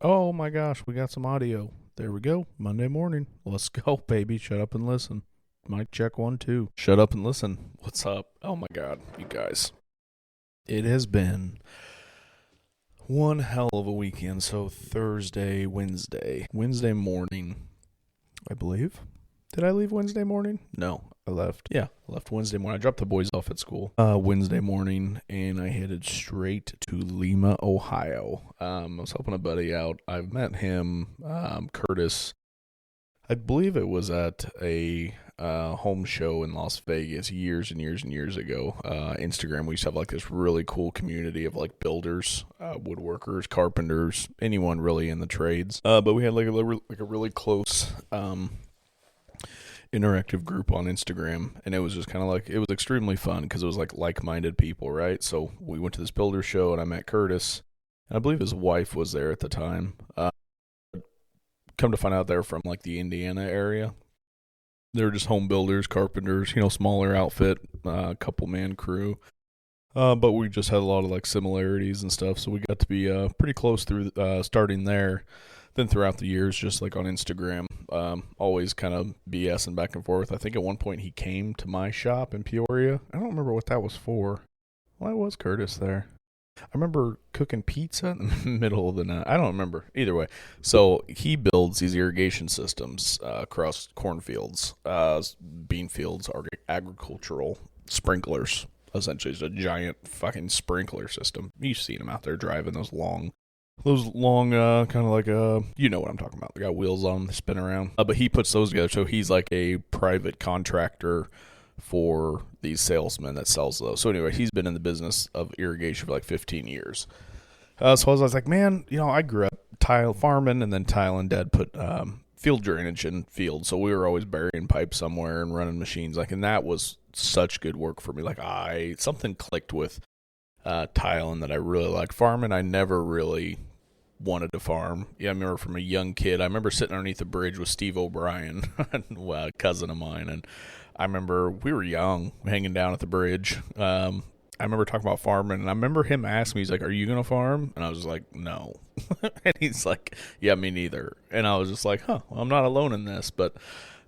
Oh my gosh, we got some audio. There we go. Monday morning. Let's go, baby. Shut up and listen. Mic check 1, 2. Shut up and listen. What's up? Oh my god, you guys. It has been one hell of a weekend. So Wednesday morning, I believe. Did I leave Wednesday morning? No, I left. Yeah, I left Wednesday morning. I dropped the boys off at school Wednesday morning, and I headed straight to Lima, Ohio. I was helping a buddy out. I've met him, Curtis. I believe it was at a home show in Las Vegas years and years and years ago. Instagram, we used to have like this really cool community of like builders, woodworkers, carpenters, anyone really in the trades. But we had like a really close interactive group on Instagram, and it was just kind of like, it was extremely fun because it was like-minded people, right? So we went to this builder show, and I met Curtis, and I believe his wife was there at the time. Come to find out they're from like the Indiana area. They're just home builders, carpenters, smaller outfit, couple man crew. But we just had a lot of like similarities and stuff, so we got to be pretty close through starting there. Then throughout the years, just like on Instagram, always kind of BSing back and forth. I think at one point he came to my shop in Peoria. I don't remember what that was for. Why was Curtis there? I remember cooking pizza in the middle of the night. I don't remember. Either way. So he builds these irrigation systems across cornfields, bean fields, agricultural sprinklers. Essentially, it's a giant fucking sprinkler system. You've seen them out there driving those long kind of like you know what I'm talking about. They got wheels on them, they spin around. But he puts those together, so he's like a private contractor for these salesmen that sells those. So anyway, he's been in the business of irrigation for like 15 years. So I was like, man, I grew up tile farming, and then Tile and Dad put field drainage in fields, so we were always burying pipes somewhere and running machines, and that was such good work for me. Something clicked with tile, and that I really liked farming. I never really wanted to farm. Yeah, I remember from a young kid, I remember sitting underneath a bridge with Steve O'Brien, a cousin of mine, and I remember we were young, hanging down at the bridge. I remember talking about farming, and I remember him asking me, he's like, "Are you gonna farm?" And I was like, "No." And he's like, "Yeah, me neither." And I was just like, "Huh, well, I'm not alone in this." But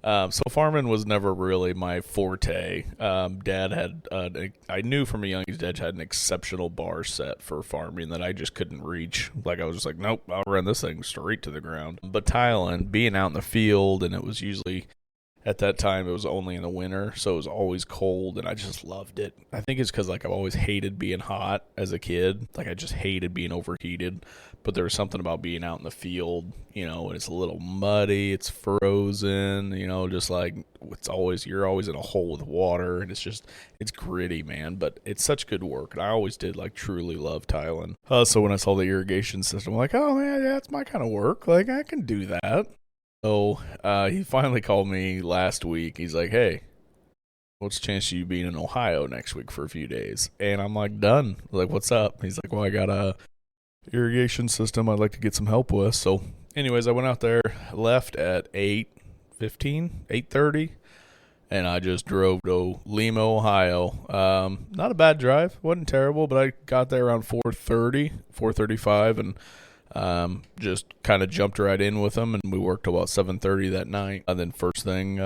so farming was never really my forte. Dad had, I knew from a young age, Dad had an exceptional bar set for farming that I just couldn't reach. I was just like, nope, I'll run this thing straight to the ground. But tiling, being out in the field, and it was usually, at that time, it was only in the winter, so it was always cold, and I just loved it. I think it's because, I've always hated being hot as a kid. I just hated being overheated. But there was something about being out in the field, and it's a little muddy, it's frozen, you're always in a hole with water, and it's gritty, man. But it's such good work, and I always did, truly love tiling. So when I saw the irrigation system, I'm like, oh, yeah, that's my kind of work. I can do that. So he finally called me last week. He's like, hey, what's the chance of you being in Ohio next week for a few days? And I'm like, done. What's up? He's like, well, I got a irrigation system I'd like to get some help with. So anyways, I went out there, left at 8:30, and I just drove to Lima, Ohio. Not a bad drive. Wasn't terrible, but I got there around 4:35, and just kind of jumped right in with them, and we worked till about 7:30 that night. And then first thing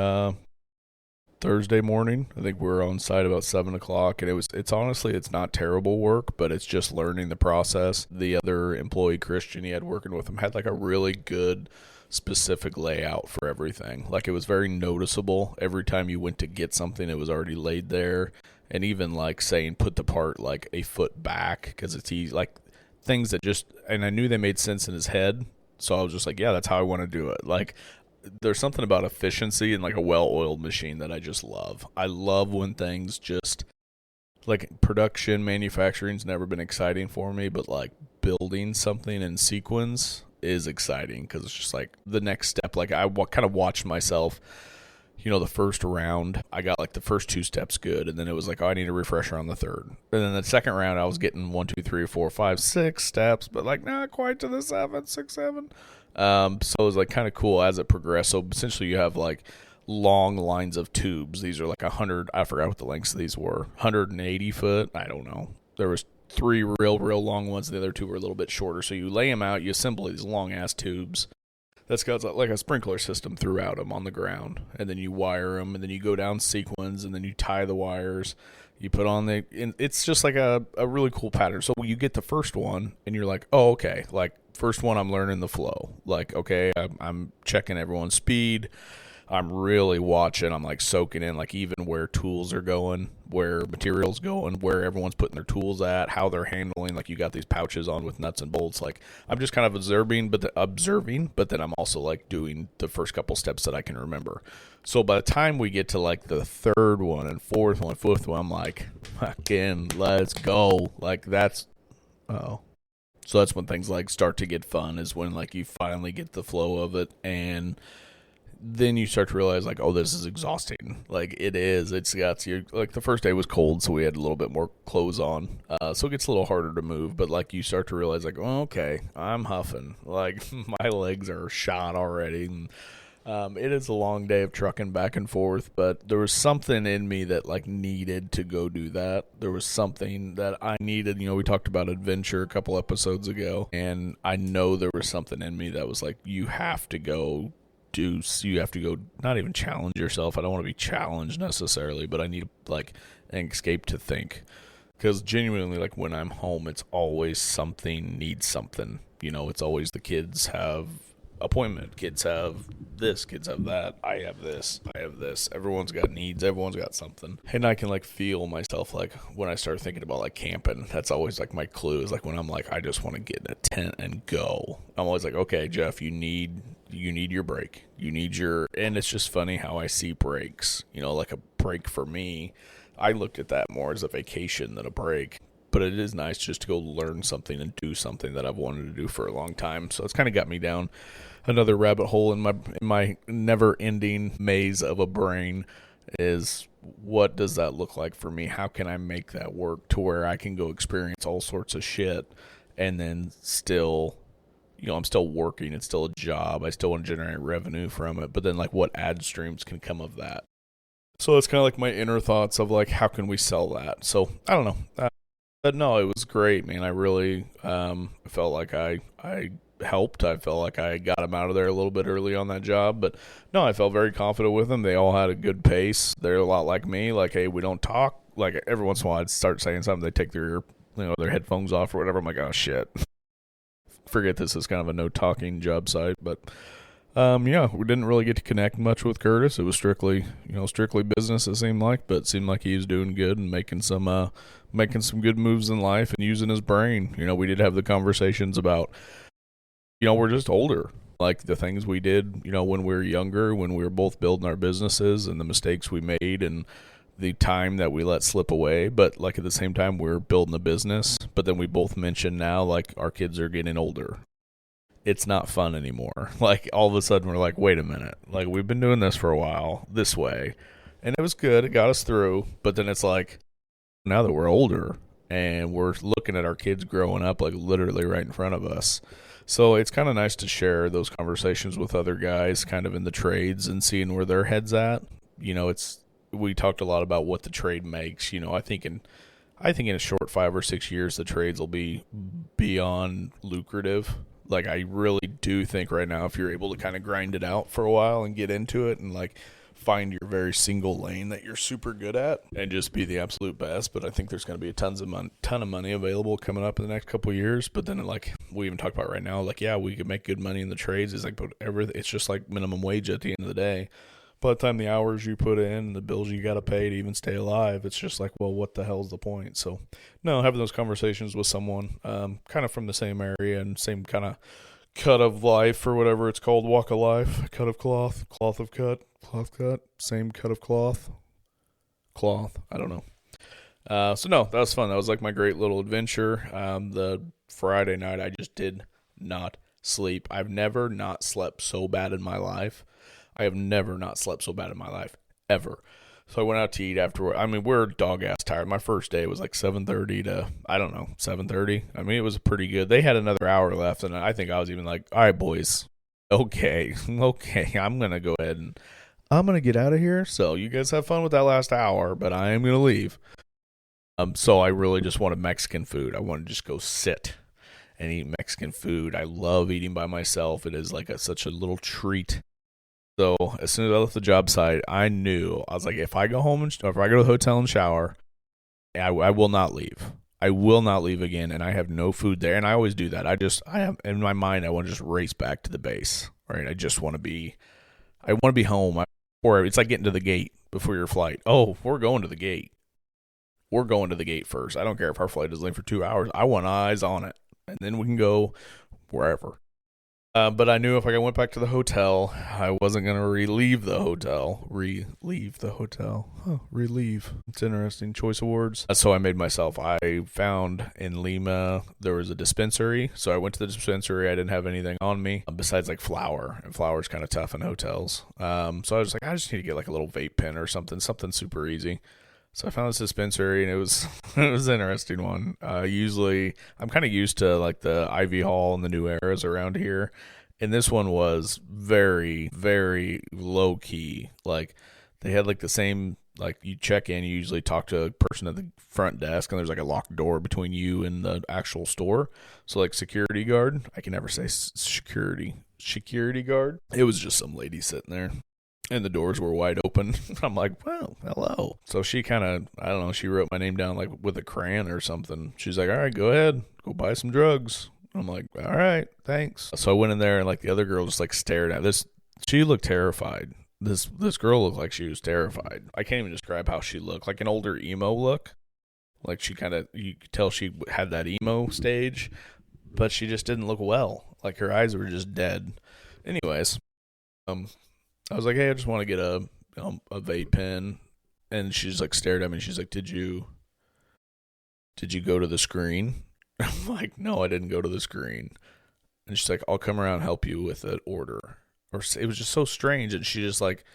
Thursday morning, I think we were on site about 7 o'clock, and it's honestly, it's not terrible work, but it's just learning the process. The other employee, Christian, he had working with him, had a really good specific layout for everything. It was very noticeable. Every time you went to get something, it was already laid there. And even saying put the part a foot back, because it's easy, things that just, and I knew they made sense in his head, so I was just like, yeah, that's how I want to do it. There's something about efficiency in a well-oiled machine that I just love. I love when things just, production, manufacturing's never been exciting for me, but building something in sequence is exciting, because it's just the next step. I kind of watched myself, the first round, I got the first 2 steps good, and then it was oh, I need a refresher on the third. And then the second round, I was getting 1, 2, 3, 4, 5, 6 steps, but not quite to the 7, 6, 7. So it was kind of cool as it progressed. So essentially, you have long lines of tubes. These are 100. I forgot what the lengths of these were. 180 foot. I don't know. There was three real long ones, and the other two were a little bit shorter. So you lay them out, you assemble these long ass tubes that's got like a sprinkler system throughout them on the ground, and then you wire them, and then you go down sequence, and then you tie the wires. You put on it's just like a really cool pattern. So you get the first one, and you're like, oh, okay. Like, first one, I'm learning the flow. Like, okay, I'm checking everyone's speed. I'm really watching. I'm like soaking in, like, even where tools are going, where materials going, where everyone's putting their tools at, how they're handling. Like, you got these pouches on with nuts and bolts. Like, I'm just kind of observing, but then I'm also like doing the first couple steps that I can remember. So by the time we get to like the third one and fourth one, fifth one, I'm like, fucking, let's go. Like, that's oh. So that's when things like start to get fun, is when like you finally get the flow of it, and then you start to realize, like, oh, this is exhausting. Like, it is. It's got you. Like, the first day was cold, so we had a little bit more clothes on. So it gets a little harder to move. But, like, you start to realize, like, oh, okay, I'm huffing. Like, my legs are shot already. And, it is a long day of trucking back and forth. But there was something in me that, like, needed to go do that. There was something that I needed. You know, we talked about adventure a couple episodes ago. And I know there was something in me that was like, you have to go you have to go, not even challenge yourself. I don't want to be challenged necessarily, but I need like an escape to think, because genuinely, like, when I'm home, it's always something needs something. You know, it's always the kids have appointment, kids have this, kids have that, I have this, everyone's got needs, everyone's got something. And I can like feel myself, like, when I start thinking about like camping, that's always like my clue, is like when I'm like, I just want to get in a tent and go. I'm always like, okay, Jeff, you need your break, and it's just funny how I see breaks. You know, like a break for me, I looked at that more as a vacation than a break. But it is nice just to go learn something and do something that I've wanted to do for a long time. So it's kind of got me down another rabbit hole in my never-ending maze of a brain. Is, what does that look like for me? How can I make that work to where I can go experience all sorts of shit, and then still, you know, I'm still working. It's still a job. I still want to generate revenue from it. But then, like, what ad streams can come of that? So it's kind of like my inner thoughts of like, how can we sell that? So I don't know. But no, it was great, man. I really felt like I helped. I felt like I got them out of there a little bit early on that job. But no, I felt very confident with them. They all had a good pace. They're a lot like me. Like, hey, we don't talk. Like, every once in a while, I'd start saying something. They take their headphones off or whatever. I'm like, oh shit. Forget this is kind of a no talking job site. But yeah, we didn't really get to connect much with Curtis. It was strictly business, it seemed like, but it seemed like he was doing good and making some good moves in life and using his brain. You know, we did have the conversations about, you know, we're just older. Like, the things we did, you know, when we were younger, when we were both building our businesses, and the mistakes we made and the time that we let slip away. But, like, at the same time, we're building a business. But then we both mentioned now, like, our kids are getting older. It's not fun anymore. Like, all of a sudden we're like, wait a minute. Like, we've been doing this for a while this way, and it was good. It got us through. But then it's like, now that we're older and we're looking at our kids growing up, like, literally right in front of us. So it's kind of nice to share those conversations with other guys kind of in the trades and seeing where their head's at. You know, we talked a lot about what the trade makes. You know, I think in a short 5 or 6 years, the trades will be beyond lucrative. Like, I really do think right now, if you're able to kind of grind it out for a while and get into it and, like, find your very single lane that you're super good at and just be the absolute best. But I think there's going to be a ton of money available coming up in the next couple of years. But then, like, we even talk about right now, like, yeah, we could make good money in the trades. It's like, but it's just like minimum wage at the end of the day. By the time the hours you put in, the bills you got to pay to even stay alive, it's just like, well, what the hell's the point? So, no, having those conversations with someone kind of from the same area and same kind of cut of life, or whatever it's called, walk of life, cut of cloth, cloth of cut, cloth cut, same cut of cloth, I don't know. So, no, that was fun. That was like my great little adventure. The Friday night, I just did not sleep. I've never not slept so bad in my life. I have never not slept so bad in my life, ever. So I went out to eat afterward. I mean, we're dog-ass tired. My first day was like 7:30 to, I don't know, 7:30. I mean, it was pretty good. They had another hour left, and I think I was even like, all right, boys, okay, I'm going to go ahead and I'm going to get out of here. So you guys have fun with that last hour, but I am going to leave. So I really just wanted Mexican food. I wanted to just go sit and eat Mexican food. I love eating by myself. It is like such a little treat. So as soon as I left the job site, I knew I was like, if I go home and if I go to the hotel and shower, I will not leave. I will not leave again, and I have no food there. And I always do that. I have in my mind, I want to just race back to the base. Right? I want to be home. Or it's like getting to the gate before your flight. Oh, we're going to the gate. We're going to the gate first. I don't care if our flight is late for 2 hours. I want eyes on it, and then we can go wherever. But I knew if I went back to the hotel, I wasn't going to relieve the hotel. Relieve the hotel. Oh, relieve. It's interesting. Choice awards. So I made myself. I found in Lima, there was a dispensary. So I went to the dispensary. I didn't have anything on me besides like flour. And flour is kind of tough in hotels. So I was like, I just need to get like a little vape pen or something super easy. So I found this dispensary, and it was it was an interesting one. Usually, I'm kind of used to like the Ivy Hall and the New Eras around here, and this one was very, very low key. Like they had like the same, like you check in, you usually talk to a person at the front desk, and there's like a locked door between you and the actual store. So like security guard, I can never say security guard. It was just some lady sitting there, and the doors were wide open. I'm like, well, hello. So she kind of, I don't know, she wrote my name down like with a crayon or something. She's like, all right, go ahead, go buy some drugs. I'm like, all right, thanks. So I went in there, and like the other girl just like stared at this. She looked terrified. This girl looked like she was terrified. I can't even describe how she looked, like an older emo look. Like she kind of, you could tell she had that emo stage, but she just didn't look well. Like her eyes were just dead. Anyways, I was like, hey, I just want to get a vape pen. And she's like stared at me. She's like, did you go to the screen? I'm like, no, I didn't go to the screen. And she's like, I'll come around and help you with an order. Or it was just so strange. And she just like,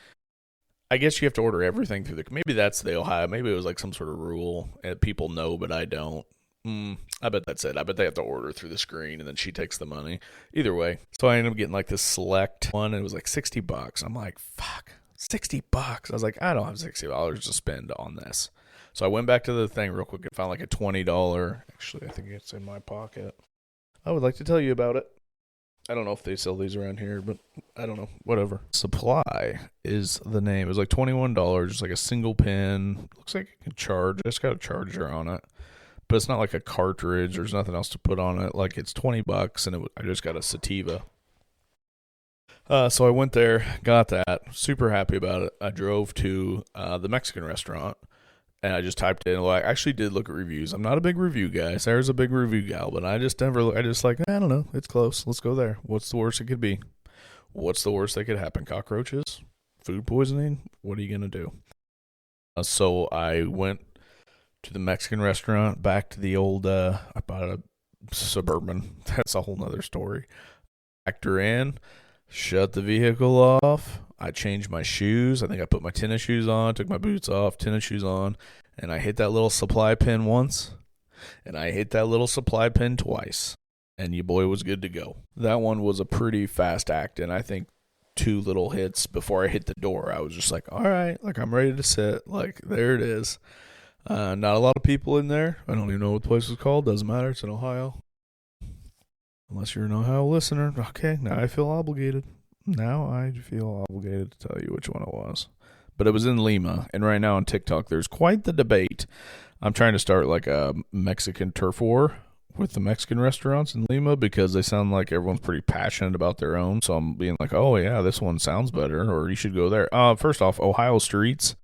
I guess you have to order everything through maybe that's the Ohio. Maybe it was like some sort of rule and people know, but I don't. I bet that's it. I bet they have to order through the screen, and then she takes the money. Either way. So I ended up getting like this select one, and it was like $60. I'm like, fuck, $60. I was like, I don't have $60 to spend on this. So I went back to the thing real quick and found like a $20. Actually, I think it's in my pocket. I would like to tell you about it. I don't know if they sell these around here, but I don't know. Whatever. Supply is the name. It was like $21, just like a single pin. Looks like it can charge. I just got a charger on it. But it's not like a cartridge. There's nothing else to put on it. Like it's $20, and I just got a sativa. So I went there, got that. Super happy about it. I drove to the Mexican restaurant, and I just typed in. Well, I actually did look at reviews. I'm not a big review guy. Sarah's a big review gal, but I just like, I don't know. It's close. Let's go there. What's the worst it could be? What's the worst that could happen? Cockroaches? Food poisoning? What are you going to do? So I went to the Mexican restaurant, back to the old, I bought a Suburban. That's a whole nother story. Backed her in, shut the vehicle off. I changed my shoes. I think I put my tennis shoes on, took my boots off, tennis shoes on, and I hit that little supply pin once, and I hit that little supply pin twice, and your boy was good to go. That one was a pretty fast act, and I think 2 little hits before I hit the door, I was just like, all right, like I'm ready to sit. Like, there it is. Not a lot of people in there. I don't even know what the place was called. Doesn't matter. It's in Ohio. Unless you're an Ohio listener. Okay, now I feel obligated. Now I feel obligated to tell you which one it was. But it was in Lima. And right now on TikTok, there's quite the debate. I'm trying to start like a Mexican turf war with the Mexican restaurants in Lima because they sound like everyone's pretty passionate about their own. So I'm being like, oh yeah, this one sounds better, or you should go there. First off, Ohio streets.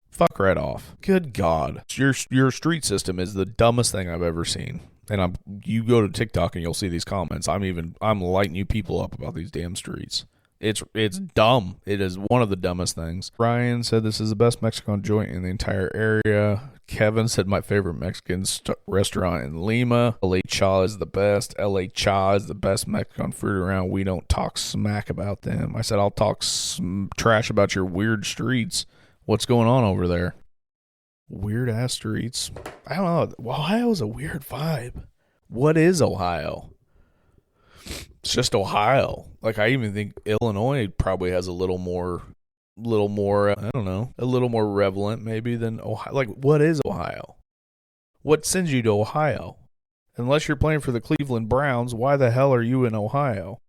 Fuck right off. Good God. Your street system is the dumbest thing I've ever seen. And you go to TikTok and you'll see these comments. I'm lighting you people up about these damn streets. It's dumb. It is one of the dumbest things. Ryan said this is the best Mexican joint in the entire area. Kevin said my favorite Mexican restaurant in Lima. LA Cha is the best. LA Cha is the best Mexican food around. We don't talk smack about them. I said I'll talk trash about your weird streets. What's going on over there? Weird ass streets. I don't know. Ohio's a weird vibe. What is Ohio? It's just Ohio. Like I even think Illinois probably has a little more, I don't know, a little more relevant maybe than Ohio. Like what is Ohio? What sends you to Ohio? Unless you're playing for the Cleveland Browns, why the hell are you in Ohio?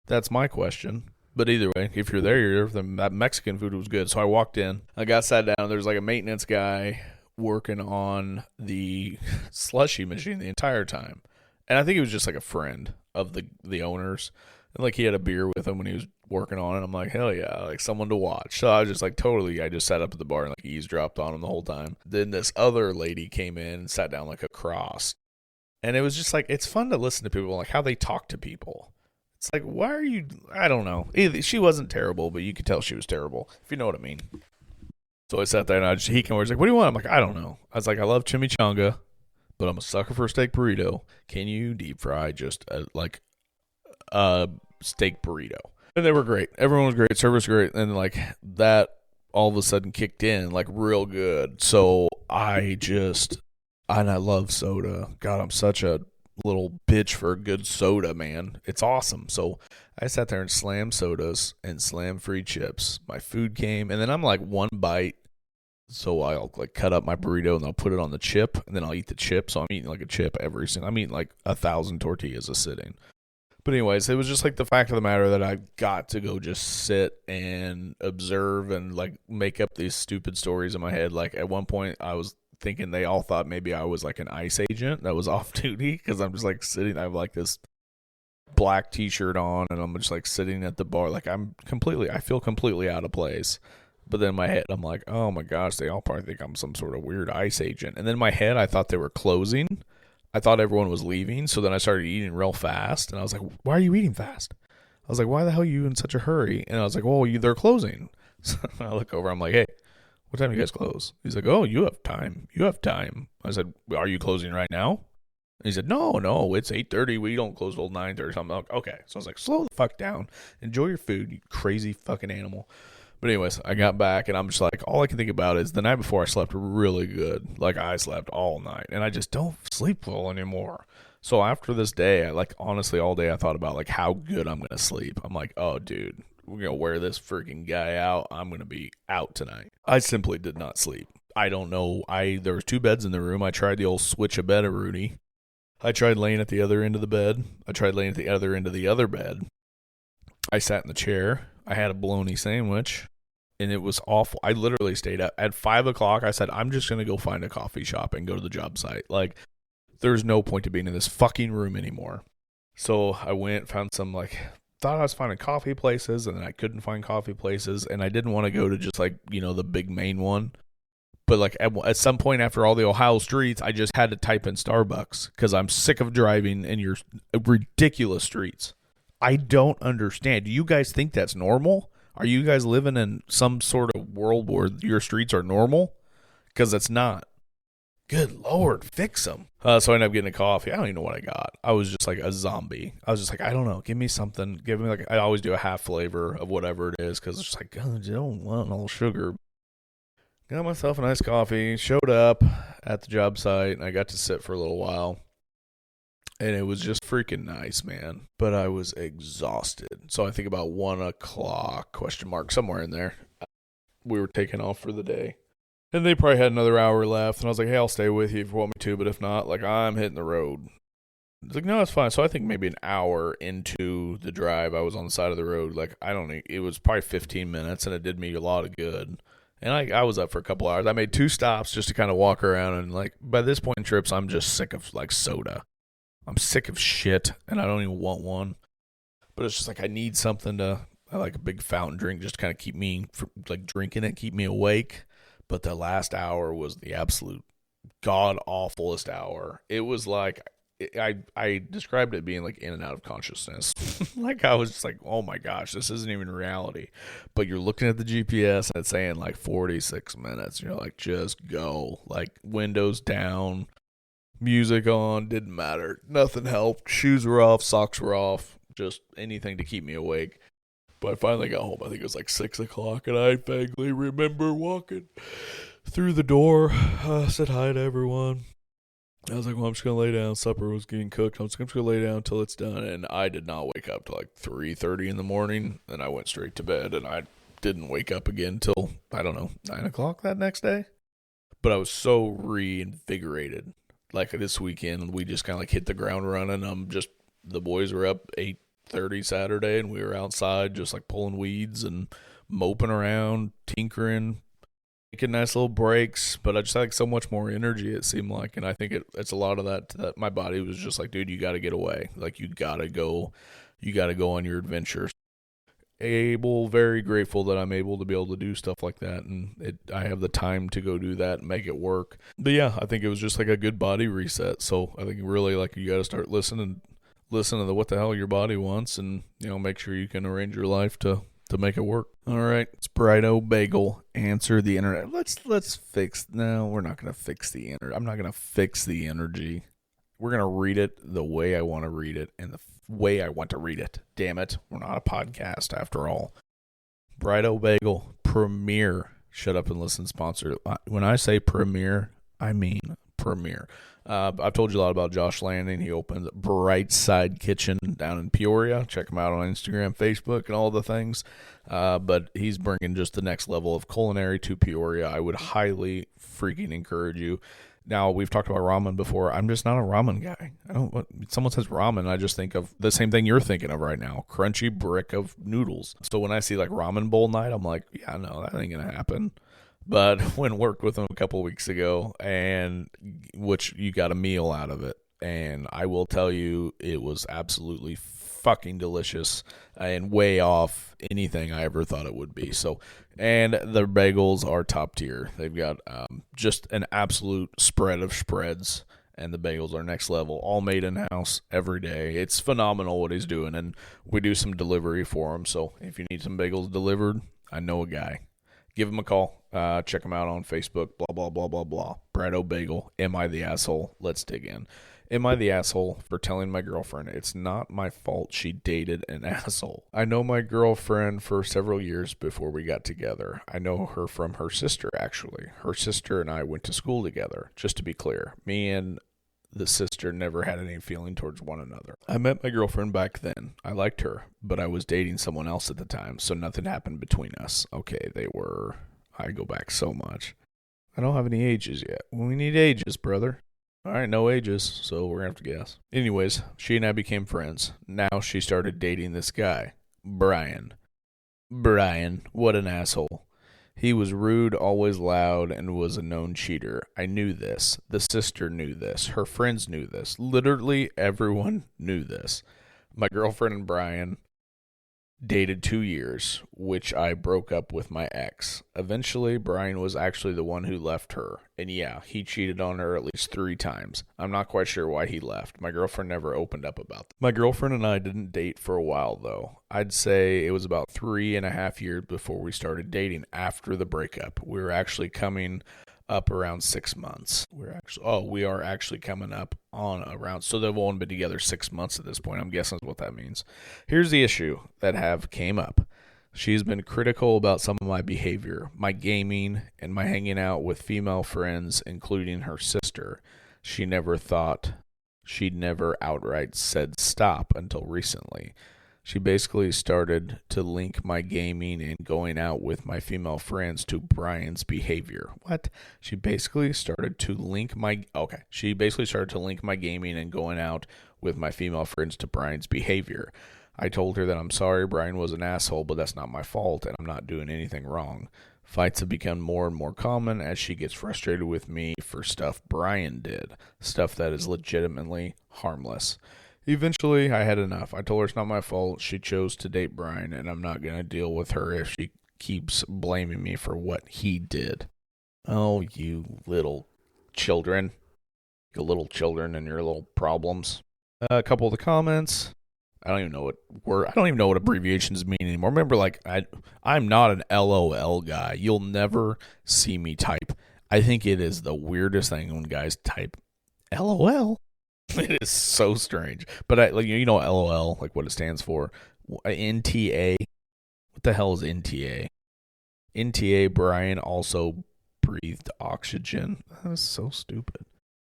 That's my question. But either way, if you're there, that Mexican food was good. So I walked in. I got sat down. There's like a maintenance guy working on the slushy machine the entire time. And I think he was just like a friend of the owners. And like he had a beer with him when he was working on it. I'm like, hell yeah, like someone to watch. So I was just like I just sat up at the bar and like eavesdropped on him the whole time. Then this other lady came in and sat down like across. And it was just like, it's fun to listen to people, like how they talk to people. It's like, why are you, I don't know. She wasn't terrible, but you could tell she was terrible, if you know what I mean. So I sat there and he came over, he's like, what do you want? I'm like, I don't know. I was like, I love chimichanga, but I'm a sucker for a steak burrito. Can you deep fry just a steak burrito? And they were great. Everyone was great. Service great. And like that all of a sudden kicked in like real good. So and I love soda. God, I'm such a little bitch for a good soda, man. It's awesome. So I sat there and slammed sodas and slammed free chips. My food came, and then I'm like one bite. So I'll like cut up my burrito and I'll put it on the chip, and then I'll eat the chip. So I'm eating like a chip I'm eating like 1,000 tortillas a sitting. But anyways, it was just like the fact of the matter that I got to go just sit and observe and like make up these stupid stories in my head. Like at one point I was thinking they all thought maybe I was like an ICE agent that was off duty, because I'm just like sitting, I have like this black t-shirt on and I'm just like sitting at the bar like I feel completely out of place. But then in my head I'm like, oh my gosh, they all probably think I'm some sort of weird ICE agent. And then in my head I thought they were closing. I thought everyone was leaving, so then I started eating real fast and I was like, why are you eating fast? I was like, why the hell are you in such a hurry? And I was like, well, they're closing. So I look over, I'm like, hey, what time do you guys close? He's like, oh, you have time. I said, are you closing right now? And he said, no, it's 8:30. We don't close till 9:30. I'm like, okay. So I was like, slow the fuck down. Enjoy your food, you crazy fucking animal. But anyways, I got back and I'm just like, all I can think about is the night before I slept really good. Like I slept all night and I just don't sleep well anymore. So after this day, I like honestly all day I thought about like how good I'm going to sleep. I'm like, oh dude, we're going to wear this freaking guy out. I'm going to be out tonight. I simply did not sleep. I don't know. There was 2 beds in the room. I tried the old switch a bed Rudy. I tried laying at the other end of the bed. I tried laying at the other end of the other bed. I sat in the chair. I had a bologna sandwich and it was awful. I literally stayed up at 5 o'clock. I said, I'm just going to go find a coffee shop and go to the job site. Like there's no point to being in this fucking room anymore. So I went, found some thought I was finding coffee places and then I couldn't find coffee places and I didn't want to go to just the big main one. But like at some point after all the Ohio streets, I just had to type in Starbucks because I'm sick of driving in your ridiculous streets. I don't understand. Do you guys think that's normal? Are you guys living in some sort of world where your streets are normal? Because it's not. Good Lord, fix them. So I ended up getting a coffee. I don't even know what I got. I was just like a zombie. I was just like, I don't know. Give me something. Give me I always do a half flavor of whatever it is because it's just like, God, I don't want all sugar. Got myself a nice coffee. Showed up at the job site and I got to sit for a little while. And it was just freaking nice, man. But I was exhausted. So I think about 1 o'clock, somewhere in there. We were taking off for the day. And they probably had another hour left. And I was like, hey, I'll stay with you if you want me to. But if not, I'm hitting the road. It's like, no, it's fine. So I think maybe an hour into the drive, I was on the side of the road. I don't know. It was probably 15 minutes. And it did me a lot of good. And I was up for a couple hours. I made 2 stops just to kind of walk around. And by this point in trips, I'm just sick of soda. I'm sick of shit, and I don't even want one. But it's just I need something I like a big fountain drink just to kind of keep me, drinking it, keep me awake. But the last hour was the absolute god-awfulest hour. It was I described it being in and out of consciousness. I was just oh my gosh, this isn't even reality. But you're looking at the GPS, and it's saying 46 minutes. You're just go. Windows down. Music on, didn't matter. Nothing helped. Shoes were off, socks were off. Just anything to keep me awake. But I finally got home. I think it was 6 o'clock, and I vaguely remember walking through the door. Said hi to everyone. I was like, well, I'm just going to lay down. Supper was getting cooked. I'm just going to lay down until it's done. And I did not wake up till 3:30 in the morning. And I went straight to bed, and I didn't wake up again till, I don't know, 9 o'clock that next day. but I was so reinvigorated. Like this weekend, we just kind of like hit the ground running. The boys were up 8:30 Saturday, and we were outside just like pulling weeds and moping around, tinkering, taking nice little breaks. But I just had like so much more energy, it seemed like, and I think it's a lot of that my body was just like, dude, you got to get away. Like you got to go on your adventures. Very grateful that I'm able to be able to do stuff like that, and I have the time to go do that and make it work. But yeah, I think it was just like a good body reset. So I think really like you got to start listening to what the hell your body wants, and make sure you can arrange your life to make it work. All right, it's Brighto Bagel. Answer the internet. Let's fix. No, we're not gonna fix the internet. I'm not gonna fix the energy. We're gonna read it the way I want to read it, and the way I want to read it. Damn it, we're not a podcast after all. Brighto Bagel Premier. Shut up and listen. Sponsor. When I say Premier, I mean Premier. I've told you a lot about Josh Landing. He opened Brightside Kitchen down in Peoria. Check him out on Instagram, Facebook, and all the things. But he's bringing just the next level of culinary to Peoria. I would highly freaking encourage you. Now, we've talked about ramen before. I'm just not a ramen guy. Someone says ramen, I just think of the same thing you're thinking of right now. Crunchy brick of noodles. So when I see like ramen bowl night, I'm like, yeah, no, that ain't going to happen. But when worked with him a couple weeks ago, and which you got a meal out of it, and I will tell you, it was absolutely fucking delicious and way off anything I ever thought it would be. So, and the bagels are top tier. They've got just an absolute spread of spreads, and the bagels are next level, all made in-house every day. It's phenomenal what he's doing, and we do some delivery for him. So if you need some bagels delivered, I know a guy. Give him a call. Check him out on Facebook. Blah, blah, blah, blah, blah. Brighto Bagel. Am I the asshole? Let's dig in. Am I the asshole for telling my girlfriend it's not my fault she dated an asshole? I know my girlfriend for several years before we got together. I know her from her sister, actually. Her sister and I went to school together. Just to be clear, me and the sister never had any feeling towards one another. I met my girlfriend back then. I liked her, but I was dating someone else at the time, so nothing happened between us. Okay, I go back so much. I don't have any ages yet. Well, we need ages, brother. All right, no ages, so we're going to have to guess. Anyways, she and I became friends. Now she started dating this guy, Brian. Brian, what an asshole. He was rude, always loud, and was a known cheater. I knew this. The sister knew this. Her friends knew this. Literally everyone knew this. My girlfriend and Brian dated 2 years, which I broke up with my ex. Eventually, Brian was actually the one who left her. And yeah, he cheated on her at least 3 times. I'm not quite sure why he left. My girlfriend never opened up about that. My girlfriend and I didn't date for a while, though. I'd say it was about 3.5 years before we started dating after the breakup. We were actually coming up around 6 months. We are actually coming up on around, so they've only been together 6 months at this point. I'm guessing is what that means. Here's the issue that came up. She's been critical about some of my behavior, my gaming, and my hanging out with female friends, including her sister. She'd never outright said stop until recently. She basically started to link my gaming and going out with my female friends to Brian's behavior. What? She basically started to link my gaming and going out with my female friends to Brian's behavior. I told her that I'm sorry Brian was an asshole, but that's not my fault and I'm not doing anything wrong. Fights have become more and more common as she gets frustrated with me for stuff Brian did, stuff that is legitimately harmless. Eventually, I had enough. I told her it's not my fault. She chose to date Brian, and I'm not going to deal with her if she keeps blaming me for what he did. Oh, you little children. You little children and your little problems. A couple of the comments. I don't even know what abbreviations mean anymore. Remember, I'm not an LOL guy. You'll never see me type. I think it is the weirdest thing when guys type LOL. It is so strange. But LOL, like what it stands for. NTA. What the hell is NTA? NTA, Brian also breathed oxygen. That is so stupid.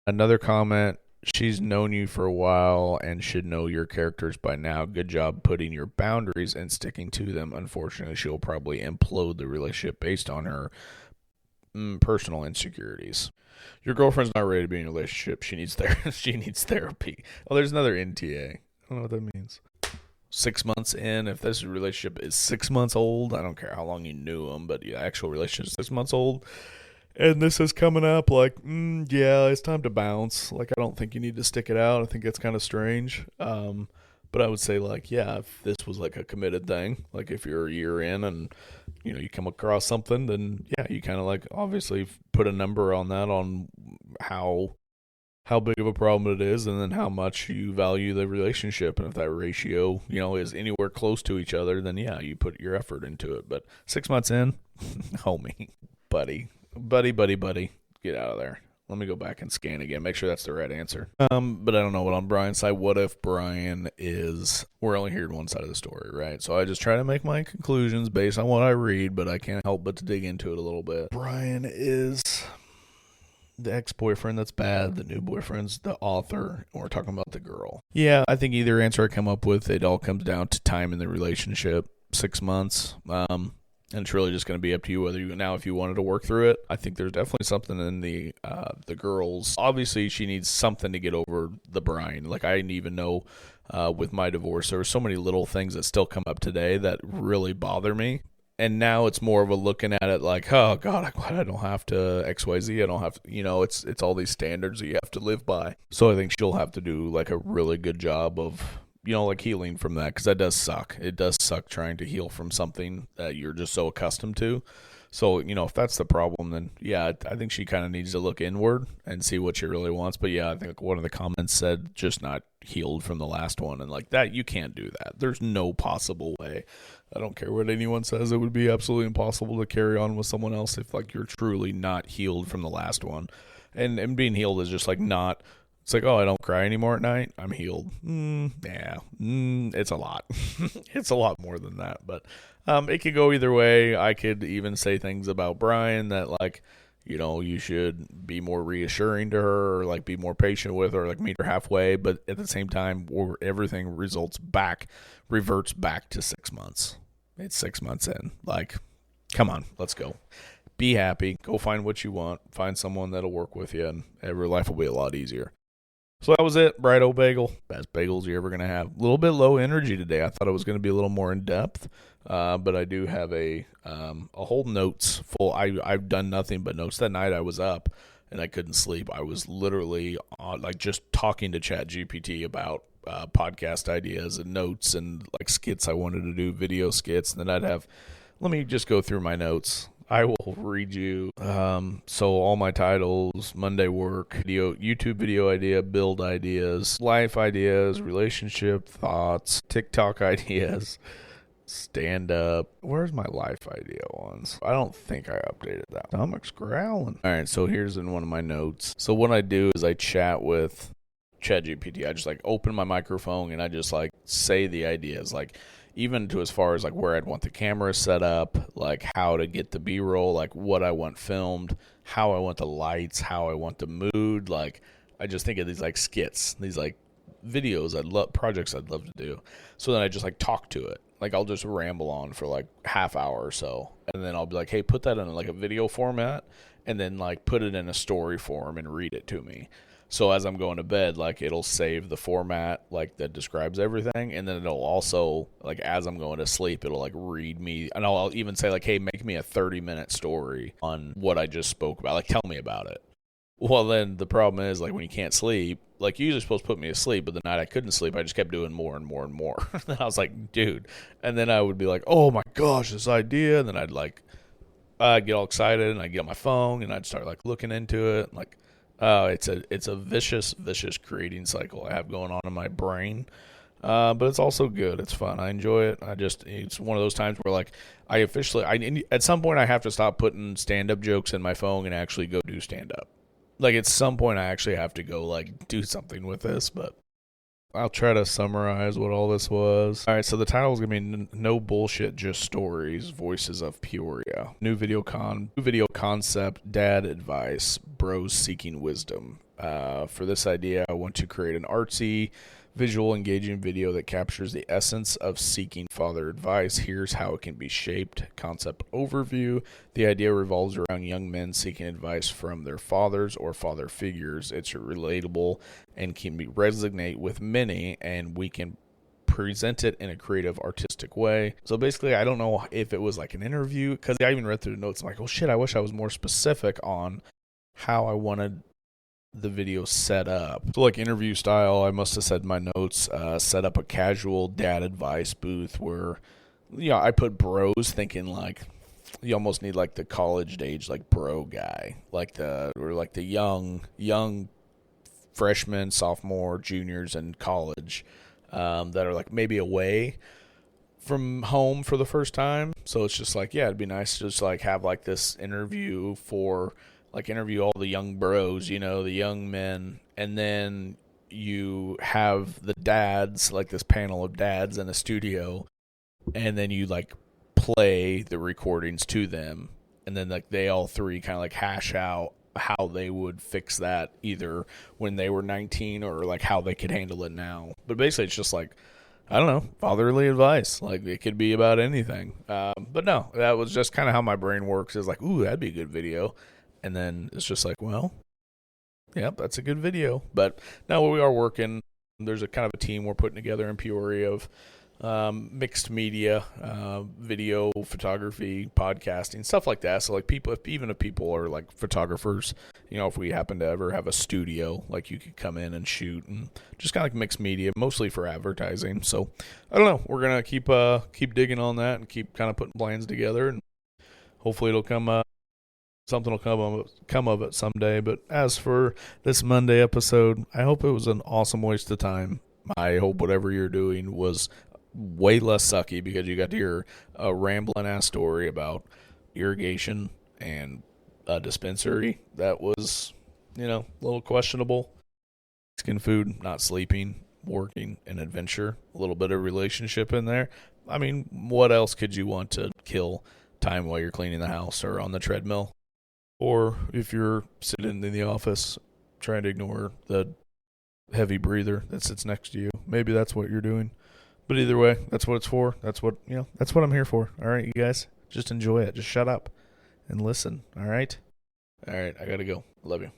Another comment. She's known you for a while and should know your characters by now. Good job putting your boundaries and sticking to them. Unfortunately, she'll probably implode the relationship based on her Personal insecurities. Your girlfriend's not ready to be in a relationship. She needs she needs therapy. Oh, there's another NTA. I don't know what that means. 6 months in, if this relationship is 6 months old, I don't care how long you knew them, but the actual relationship is 6 months old, and this is coming up, like, yeah, it's time to bounce. Like, I don't think you need to stick it out. I think it's kind of strange. But I would say, like, yeah, if this was like a committed thing, like if you're a year in and, you come across something, then yeah, you kind of like obviously put a number on that, on how big of a problem it is, and then how much you value the relationship. And if that ratio, is anywhere close to each other, then yeah, you put your effort into it. But 6 months in, homie, buddy, get out of there. Let me go back and scan again, make sure that's the right answer. But I don't know what on Brian's side. What if Brian we're only hearing one side of the story, right? So I just try to make my conclusions based on what I read, but I can't help but to dig into it a little bit. Brian is the ex-boyfriend that's bad, the new boyfriend's the author, and we're talking about the girl. Yeah, I think either answer I come up with, it all comes down to time in the relationship. 6 months. And it's really just going to be up to you whether if you wanted to work through it. I think there's definitely something in the girls. Obviously, she needs something to get over the Brian. Like, I didn't even know with my divorce, there were so many little things that still come up today that really bother me. And now it's more of a looking at it like, oh God, I'm glad I don't have to XYZ. I don't have to, it's all these standards that you have to live by. So I think she'll have to do like a really good job of, like healing from that, because that does suck. It does suck trying to heal from something that you're just so accustomed to. So, if that's the problem, then yeah, I think she kind of needs to look inward and see what she really wants. But yeah, I think one of the comments said just not healed from the last one. And like that, you can't do that. There's no possible way. I don't care what anyone says. It would be absolutely impossible to carry on with someone else if like you're truly not healed from the last one. And being healed is just like not... It's like, oh, I don't cry anymore at night. I'm healed. It's a lot. It's a lot more than that. But it could go either way. I could even say things about Brian that, like, you should be more reassuring to her, or like be more patient with her, like meet her halfway. But at the same time, everything reverts back to 6 months. It's 6 months in. Like, come on, let's go. Be happy. Go find what you want. Find someone that'll work with you, and every life will be a lot easier. So that was it. Bright old bagel. Best bagels you're ever going to have. A little bit low energy today. I thought it was going to be a little more in depth. But I do have a whole notes full. I've done nothing but notes. That night I was up and I couldn't sleep. I was literally just talking to ChatGPT about podcast ideas and notes and like skits I wanted to do, video skits. And then let me just go through my notes. I will read you. So all my titles: Monday work, YouTube video idea, build ideas, life ideas, relationship thoughts, TikTok ideas, stand up. Where's my life idea ones? I don't think I updated that. Stomach's growling. All right, so here's in one of my notes. So what I do is I chat with ChatGPT. I just like open my microphone and I just like say the ideas, like even to as far as like where I'd want the camera set up, like how to get the B-roll, like what I want filmed, how I want the lights, how I want the mood. Like I just think of these like skits, these like videos projects I'd love to do. So then I just like talk to it. Like I'll just ramble on for like half hour or so. And then I'll be like, hey, put that in like a video format, and then like put it in a story form and read it to me. So as I'm going to bed, like it'll save the format like that describes everything, and then it'll also like as I'm going to sleep, it'll like read me, and I'll even say like, hey, make me a 30-minute story on what I just spoke about. Like tell me about it. Well, then the problem is like when you can't sleep, like you're usually supposed to put me to sleep, but the night I couldn't sleep, I just kept doing more and more and more. And I was like, dude, and then I would be like, oh my gosh, this idea, and then I'd get all excited and I'd get on my phone and I'd start like looking into it, like. It's a vicious creating cycle I have going on in my brain, but it's also good. It's fun. I enjoy it. It's one of those times where like at some point I have to stop putting stand-up jokes in my phone and actually go do stand-up. Like at some point I actually have to go like do something with this, but I'll try to summarize what all this was. All right, so the title is going to be No Bullshit, Just Stories, Voices of Peoria. New video concept, dad advice, bros seeking wisdom. For this idea, I want to create an artsy visual, engaging video that captures the essence of seeking father advice. Here's how it can be shaped. Concept overview. The idea revolves around young men seeking advice from their fathers or father figures. It's relatable and can be resonate with many, and we can present it in a creative, artistic way. So basically, I don't know if it was like an interview, because I even read through the notes. I'm like, oh shit, I wish I was more specific on how I wanted the video set up. So like interview style, I must have said in my notes, set up a casual dad advice booth where, I put bros, thinking like you almost need like the college age like bro guy, like the young freshmen, sophomore, juniors in college, that are like maybe away from home for the first time. So it's just like, yeah, it'd be nice to just like have like this interview all the young bros, the young men, and then you have the dads, like this panel of dads in a studio, and then you like play the recordings to them, and then like they all three kind of like hash out how they would fix that either when they were 19 or like how they could handle it now. But basically it's just like, I don't know, fatherly advice. Like it could be about anything. But no, that was just kind of how my brain works, is like, ooh, that'd be a good video. And then it's just like, well, yep, that's a good video. But no, we are working. There's a kind of a team we're putting together in Peoria of mixed media, video, photography, podcasting, stuff like that. So like even if people are like photographers, if we happen to ever have a studio, like you could come in and shoot, and just kind of like mixed media, mostly for advertising. So I don't know. We're gonna keep digging on that and keep kind of putting plans together, and hopefully it'll come. Something will come of it someday. But as for this Monday episode, I hope it was an awesome waste of time. I hope whatever you're doing was way less sucky, because you got to hear a rambling ass story about irrigation and a dispensary that was, a little questionable. Mexican food, not sleeping, working, and adventure. A little bit of relationship in there. I mean, what else could you want to kill time while you're cleaning the house or on the treadmill? Or if you're sitting in the office trying to ignore the heavy breather that sits next to you, maybe that's what you're doing. But either way, that's what it's for. That's what I'm here for. All right, you guys, just enjoy it. Just shut up and listen. All right. I gotta go. Love you.